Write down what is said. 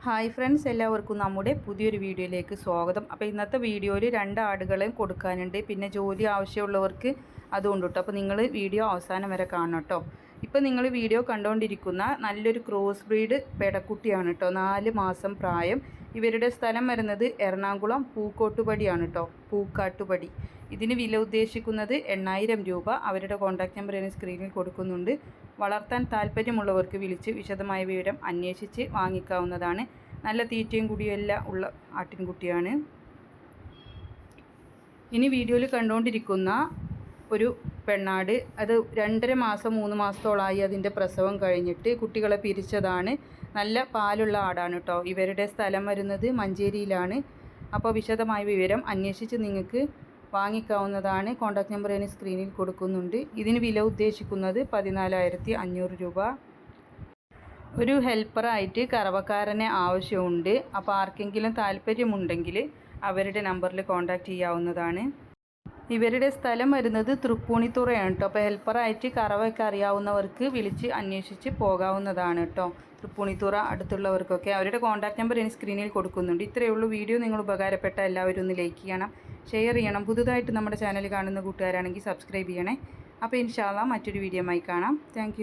Hi friends, എല്ലാവർക്കും നമ്മുടെ പുതിയൊരു വീഡിയോയിലേക്ക് സ്വാഗതം. അപ്പോൾ ഇന്നത്തെ വീഡിയോയിൽ 2 ആടുകളെയും കൊടുക്കാനുണ്ട്. പിന്നെ ജോലി ആവശ്യമുള്ളവർക്ക് അതുകൊണ്ട് കേട്ടോ. അപ്പോൾ നിങ്ങൾ വീഡിയോ അവസാനം വരെ കാണണം കേട്ടോ. ഇപ്പോൾ നിങ്ങൾ വീഡിയോ കണ്ടുകൊണ്ടിരിക്കുന്ന നല്ലൊരു ക്രോസ് ബ്രീഡ് പെടക്കുട്ടിയാണ് കേട്ടോ. 4 മാസം പ്രായം. ഇവരുടെ സ്ഥലം വരുന്നത് എറണാകുളം പൂക്കോട്ടുപടിയാണ് കേട്ടോ. പൂക്കാട്ടുപടി. ഇതിന് വില ഉദ്ദേശിക്കുന്നത് 8000 രൂപ. അവരുടെ കോൺടാക്റ്റ് നമ്പർ ഞാൻ സ്ക്രീനിൽ കൊടുക്കുന്നുണ്ട്. വളർത്താൻ താല്പര്യമുള്ളവർക്ക് വിളിച്ച് വിശദമായ വിവരം അന്വേഷിച്ച് വാങ്ങിക്കാവുന്നതാണ്. നല്ല തീറ്റയും കുടിയെല്ലാം ഉള്ള ആട്ടിൻകുട്ടിയാണ്. ഇനി വീഡിയോയിൽ കണ്ടുകൊണ്ടിരിക്കുന്ന ഒരു പെണ്ണാട്, അത് 2.5 മാസം 3 മാസത്തോളമായി അതിൻ്റെ പ്രസവം കഴിഞ്ഞിട്ട് കുട്ടികളെ പിരിച്ചതാണ്. നല്ല പാലുള്ള ആടാണ് കേട്ടോ. ഇവരുടെ സ്ഥലം വരുന്നത് മഞ്ചേരിയിലാണ്. അപ്പോൾ വിശദമായ വിവരം അന്വേഷിച്ച് നിങ്ങൾക്ക് വാങ്ങിക്കാവുന്നതാണ്. കോൺടാക്റ്റ് നമ്പർ ഞാൻ സ്ക്രീനിൽ കൊടുക്കുന്നുണ്ട്. ഇതിന് വില ഉദ്ദേശിക്കുന്നത് 14,500 രൂപ. ഒരു ഹെൽപ്പറായിട്ട് കറവക്കാരനെ ആവശ്യമുണ്ട്. അപ്പോൾ ആർക്കെങ്കിലും താല്പര്യമുണ്ടെങ്കിൽ അവരുടെ നമ്പറിൽ കോൺടാക്റ്റ് ചെയ്യാവുന്നതാണ്. ഇവരുടെ സ്ഥലം വരുന്നത് തൃപ്പൂണിത്തുറയാണ് കേട്ടോ. അപ്പോൾ ഹെൽപ്പറായിട്ട് കറവയൊക്കെ അറിയാവുന്നവർക്ക് വിളിച്ച് അന്വേഷിച്ച് പോകാവുന്നതാണ് കേട്ടോ. തൃപ്പൂണിത്തുറ അടുത്തുള്ളവർക്കൊക്കെ അവരുടെ കോൺടാക്റ്റ് നമ്പർ എനിക്ക് സ്ക്രീനിൽ കൊടുക്കുന്നുണ്ട്. ഇത്രയേ ഉള്ളൂ. വീഡിയോ നിങ്ങൾ ഉപകാരപ്പെട്ട എല്ലാവരും ഒന്ന് ലൈക്ക് ചെയ്യണം, ഷെയർ ചെയ്യണം. പുതുതായിട്ട് നമ്മുടെ ചാനൽ കാണുന്ന കൂട്ടുകാരാണെങ്കിൽ സബ്സ്ക്രൈബ് ചെയ്യണേ. അപ്പോൾ ഇൻഷാ അല്ലാഹ് മറ്റൊരു വീഡിയോയുമായി കാണാം. താങ്ക്